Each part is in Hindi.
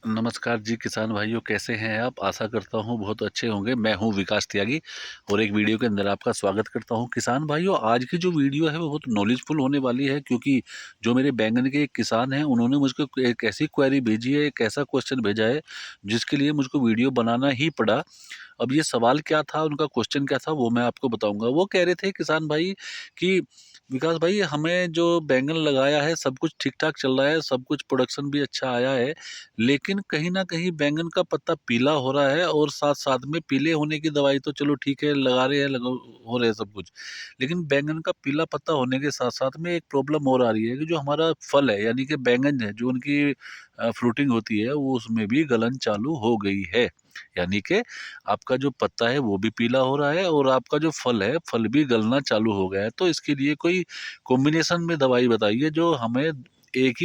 नमस्कार जी किसान भाइयों, कैसे हैं आप? आशा करता हूँ बहुत अच्छे होंगे। मैं हूँ विकास त्यागी और एक वीडियो के अंदर आपका स्वागत करता हूँ। किसान भाइयों, आज की जो वीडियो है वो बहुत नॉलेजफुल होने वाली है, क्योंकि जो मेरे बैंगन के एक किसान हैं उन्होंने मुझको एक ऐसी क्वेरी भेजी है, एक ऐसा क्वेश्चन भेजा है जिसके लिए मुझको वीडियो बनाना ही पड़ा। अब ये सवाल क्या था, उनका क्वेश्चन क्या था, वो मैं आपको बताऊँगा। वो कह रहे थे किसान भाई कि विकास भाई, हमें जो बैंगन लगाया है सब कुछ ठीक-ठाक चल रहा है, सब कुछ प्रोडक्शन भी अच्छा आया है, लेकिन कहीं न कहीं बैंगन का पत्ता पीला हो रहा है और साथ-साथ में पीले होने की दवाई तो चलो ठीक है, लगा रहे हैं, हो रहे हैं सब कुछ। लेकिन बैंगन का पीला पत्ता होने के साथ-साथ में एक प्रॉब्लम और आ रही है कि जो हमारा फल है, यानी कि बैंगन है, जो उनकी फ्रूटिंग होती है, वो उसमें भी गलन चालू हो गई है। यानी कि आपका जो पत्ता है वो भी पीला हो रहा है और आपका जो फल है, फल भी गलना चालू हो गया है। तो इसके लिए कोई कॉम्बिनेशन में दवाई बताइए जो हमें एक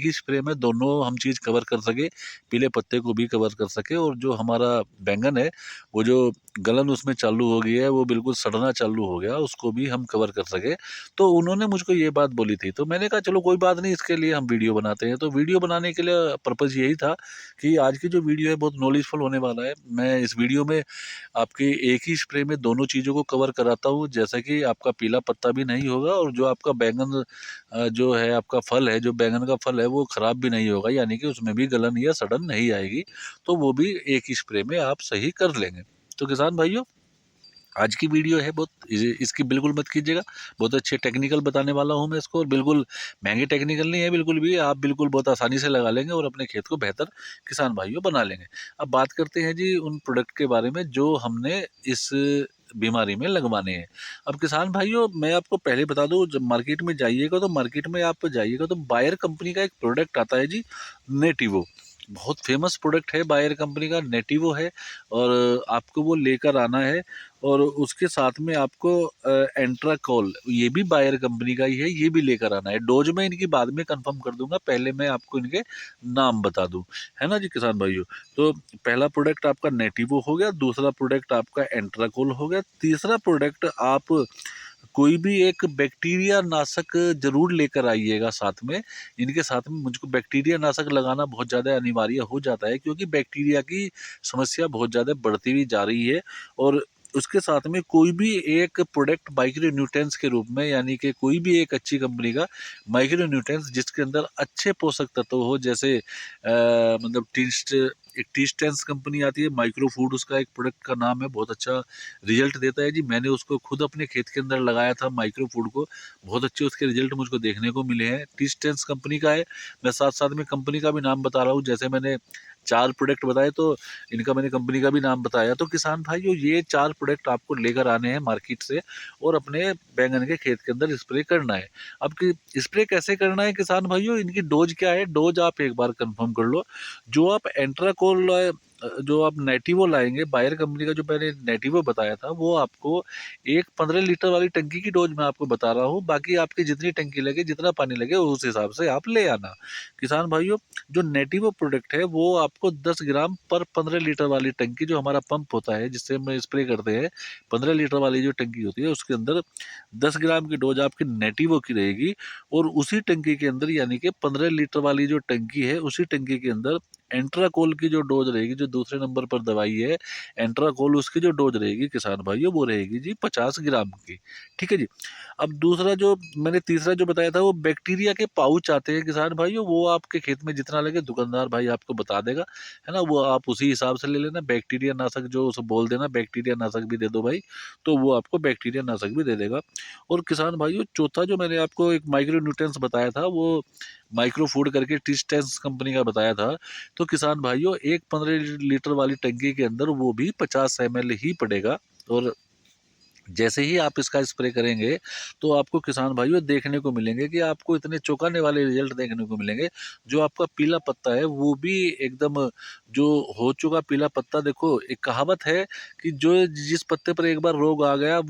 ही स्प्रे में दोनों हम चीज़ कवर कर सके, पीले पत्ते को भी कवर कर सके और जो हमारा बैंगन है, वो जो गलन उसमें चालू हो गई है, वो बिल्कुल सड़ना चालू हो गया, उसको भी हम कवर कर सके। तो उन्होंने मुझको ये बात बोली थी, तो मैंने कहा चलो कोई बात नहीं, इसके लिए हम वीडियो बनाते हैं। तो वीडियो बनाने के लिए पर्पज़ यही था कि आज की जो वीडियो है बहुत नॉलेजफुल होने वाला है। मैं इस वीडियो में आपके एक ही स्प्रे में दोनों चीज़ों को कवर कराता हूँ, जैसे कि आपका पीला पत्ता भी नहीं होगा और जो आपका बैंगन जो है, आपका फल है, जो बैंगन का फल है, वो खराब भी नहीं होगा, यानी कि उसमें भी गलन या सड़न नहीं आएगी। तो वो भी एक ही स्प्रे में आप सही कर लेंगे। तो किसान भाइयों, आज की वीडियो है बहुत इसकी बिल्कुल मत कीजिएगा। बहुत अच्छे टेक्निकल बताने वाला हूँ मैं इसको, और बिल्कुल महँगे टेक्निकल नहीं है बिल्कुल भी, आप बिल्कुल बहुत आसानी से लगा लेंगे और अपने खेत को बेहतर किसान भाइयों बना लेंगे। अब बात करते हैं जी उन प्रोडक्ट के बारे में जो हमने इस बीमारी में लगवाने हैं। अब किसान भाइयों, मैं आपको पहले बता दूँ, जब मार्केट में जाइएगा तो मार्केट में आप जाइएगा तो बायर कंपनी का एक प्रोडक्ट आता है जी, नेटिवो। बहुत फेमस प्रोडक्ट है बायर कंपनी का, नेटिवो है, और आपको वो लेकर आना है। और उसके साथ में आपको एंट्राकोल, ये भी बायर कंपनी का ही है, ये भी लेकर आना है। डोज मैं इनकी बाद में कंफर्म कर दूंगा, पहले मैं आपको इनके नाम बता दूं, है ना जी किसान भाइयों। तो पहला प्रोडक्ट आपका नेटिवो हो गया, दूसरा प्रोडक्ट आपका एंट्राकोल हो गया, तीसरा प्रोडक्ट आप कोई भी एक बैक्टीरिया नाशक ज़रूर लेकर आइएगा साथ में। इनके साथ में मुझको बैक्टीरिया नाशक लगाना बहुत ज़्यादा अनिवार्य हो जाता है, क्योंकि बैक्टीरिया की समस्या बहुत ज़्यादा बढ़ती हुई जा रही है। और उसके साथ में कोई भी एक प्रोडक्ट माइक्रो न्यूट्रिएंट्स के रूप में, यानी कि कोई भी एक अच्छी कंपनी का माइक्रो न्यूट्रिएंट्स जिसके अंदर अच्छे पोषक तत्व हो, जैसे मतलब एक टीस्टेंस कंपनी आती है, माइक्रो फूड उसका एक प्रोडक्ट का नाम है, बहुत अच्छा रिजल्ट देता है जी। मैंने उसको खुद अपने खेत के अंदर लगाया था, माइक्रो फूड को, बहुत अच्छे उसके रिजल्ट मुझको देखने को मिले हैं। टीस्टेंस कंपनी का है। मैं साथ साथ में कंपनी का भी नाम बता रहा हूँ, जैसे मैंने 4 प्रोडक्ट बताए तो इनका मैंने कंपनी का भी नाम बताया। तो किसान भाइयों, ये 4 प्रोडक्ट आपको लेकर आने हैं मार्केट से और अपने बैंगन के खेत के अंदर स्प्रे करना है। अब कि स्प्रे कैसे करना है किसान भाइयों, इनकी डोज क्या है, डोज आप एक बार कंफर्म कर लो। जो आप एंट्राकोल जो आप नेटिवो लाएँगे, बायर कंपनी का जो मैंने नेटिवो बताया था, वो आपको एक 15 लीटर वाली टंकी की डोज मैं आपको बता रहा हूँ। बाकी आपकी जितनी टंकी लगे, जितना पानी लगे, उस हिसाब से आप ले आना। किसान भाइयों, जो नेटिवो प्रोडक्ट है, वो आपको 10 ग्राम पर 15 लीटर वाली टंकी, जो हमारा पंप होता है, जिससे हम स्प्रे करते हैं, 15 लीटर वाली जो टंकी होती है, उसके अंदर 10 ग्राम की डोज आपकी नेटिवो की रहेगी। और उसी टंकी के अंदर, यानी कि 15 लीटर वाली जो टंकी है, उसी टंकी के अंदर एंट्राकोल की जो डोज रहेगी, जो दूसरे नंबर पर दवाई है एंट्राकोल, उसकी जो डोज रहेगी किसान भाइयों, वो रहेगी जी 50 ग्राम की। ठीक है जी। अब दूसरा जो मैंने तीसरा जो बताया था, वो बैक्टीरिया के पाउच आते हैं किसान भाइयों, वो आपके खेत में जितना लगे दुकानदार भाई आपको बता देगा, है ना, वो आप उसी हिसाब से ले लेना। बैक्टीरिया नाशक जो उसे बोल देना, बैक्टीरिया नाशक भी दे दो भाई, तो वो आपको बैक्टीरिया नाशक भी दे देगा। और किसान भाइयों, चौथा जो मैंने आपको एक माइक्रो न्यूट्रिएंट्स बताया था, वो माइक्रो फूड करके टिस्टेंस कंपनी का बताया था। तो किसान भाइयों, एक 15 लीटर वाली टंकी के अंदर वो भी 50 ml ही पड़ेगा। और जैसे ही आप इसका स्प्रे करेंगे, तो आपको किसान भाइयों देखने को मिलेंगे कि आपको इतने चौंकाने वाले रिजल्ट देखने को मिलेंगे। जो आपका पीला पत्ता है, वो भी एकदम जो हो चुका पीला पत्ता, देखो एक कहावत है कि जो जिस पत्ते पर एक बार रोग आ गया,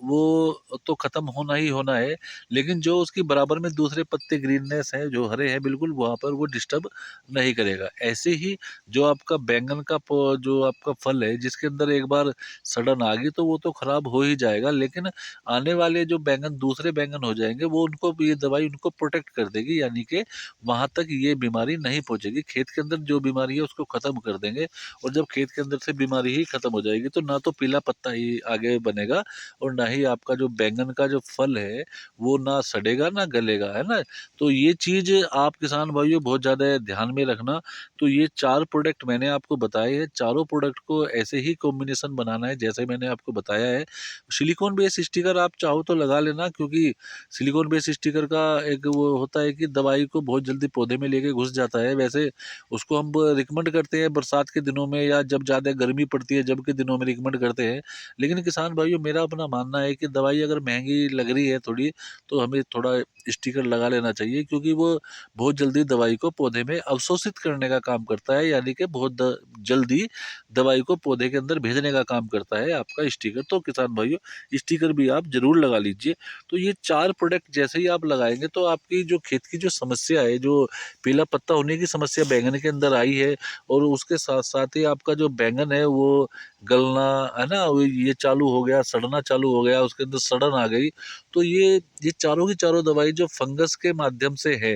वो तो ख़त्म होना ही होना है, लेकिन जो उसकी बराबर में दूसरे पत्ते ग्रीननेस है, जो हरे हैं बिल्कुल, वहाँ पर वो डिस्टर्ब नहीं करेगा। ऐसे ही जो आपका बैंगन का जो आपका फल है, जिसके अंदर एक बार सड़न आ गई तो वो तो ख़राब हो ही जाएगा, लेकिन आने वाले जो बैंगन दूसरे बैंगन हो जाएँगे, वो उनको भी ये दवाई उनको प्रोटेक्ट कर देगी, यानी कि वहाँ तक ये बीमारी नहीं पहुँचेगी। खेत के अंदर जो बीमारी है उसको ख़त्म कर देंगे, और जब खेत के अंदर से बीमारी ही ख़त्म हो जाएगी तो ना तो पीला पत्ता ही आगे बनेगा, और ना ही आपका जो बैंगन का जो फल है वो ना सड़ेगा ना गलेगा, है ना? तो ये चीज़ आप किसान भाइयों बहुत ज़्यादा ध्यान में रखना। तो ये 4 प्रोडक्ट मैंने आपको बताए हैं, चारों प्रोडक्ट को ऐसे ही कॉम्बिनेशन बनाना है जैसे मैंने आपको बताया है। सिलिकॉन बेस स्टिकर आप चाहो तो लगा लेना, क्योंकि सिलिकॉन बेस स्टिकर का एक वो होता है कि दवाई को बहुत जल्दी पौधे में लेके घुस जाता है। वैसे उसको हम रिकमेंड करते हैं बरसात के दिनों में, या जब ज़्यादा गर्मी पड़ती है जब के दिनों में रिकमेंड करते हैं। लेकिन किसान भाइयों, मेरा अपना मानना है कि दवाई अगर महँगी लग रही है थोड़ी, तो हमें थोड़ा स्टिकर लगा लेना चाहिए, क्योंकि वो बहुत जल्दी दवाई को पौधे में अवशोषित करने का काम करता है, यानी कि बहुत जल्दी दवाई को पौधे के अंदर भेजने का काम करता है आपका स्टिकर। तो किसान भाइयों, स्टिकर भी आप ज़रूर लगा लीजिए। तो ये 4 प्रोडक्ट जैसे ही आप लगाएँगे तो आपकी जो खेत की जो समस्या है, जो पीला पत्ता होने की समस्या बैंगन के अंदर आई है, और उसके साथ-साथ ही आपका जो बैंगन है वो गलना, है ना? वो ये चालू हो गया, सड़ना चालू हो गया, उसके अंदर सड़न आ गई। तो ये चारों की चारों दवाई जो फंगस के माध्यम से है,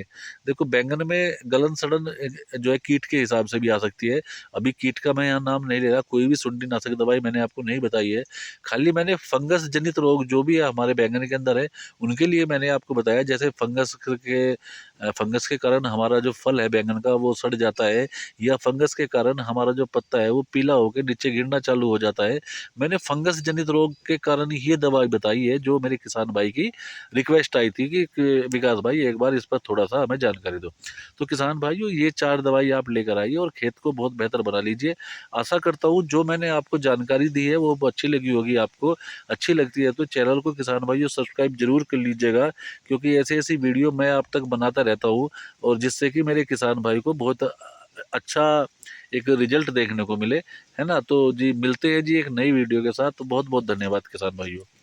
देखो बैंगन में गलन सड़न जो है कीट के हिसाब से भी आ सकती है। अभी कीट का मैं यहाँ नाम नहीं ले रहा, कोई भी सुंडी-नाशक दवाई मैंने आपको नहीं बताई है। खाली मैंने फंगस जनित रोग जो भी है हमारे बैंगन के अंदर है, उनके लिए मैंने आपको बताया। जैसे फंगस के कारण हमारा जो फल है बैंगन का वो सड़ जाता है, या फंगस के कारण हमारा जो पत्ता है वो पीला होकर नीचे गिरना चालू हो जाता है। मैंने फंगस जनित रोग के कारण ये दवाई बताई है, जो मेरे किसान भाई की रिक्वेस्ट आई थी कि विकास भाई एक बार इस पर थोड़ा-सा हमें जानकारी दो। तो किसान भाइयों, ये 4 दवाई आप लेकर आइए और खेत को बहुत बेहतर बना लीजिए। आशा करता हूँ जो मैंने आपको जानकारी दी है वो अच्छी लगी होगी आपको। अच्छी लगती है तो चैनल को किसान भाइयों सब्सक्राइब ज़रूर कर लीजिएगा, क्योंकि ऐसी-ऐसी वीडियो मैं आप तक बनाता रहता हूँ, और जिससे कि मेरे किसान भाई को बहुत अच्छा एक रिज़ल्ट देखने को मिले, है ना? तो जी, मिलते हैं जी एक नई वीडियो के साथ। तो बहुत-बहुत धन्यवाद किसान भाइयों।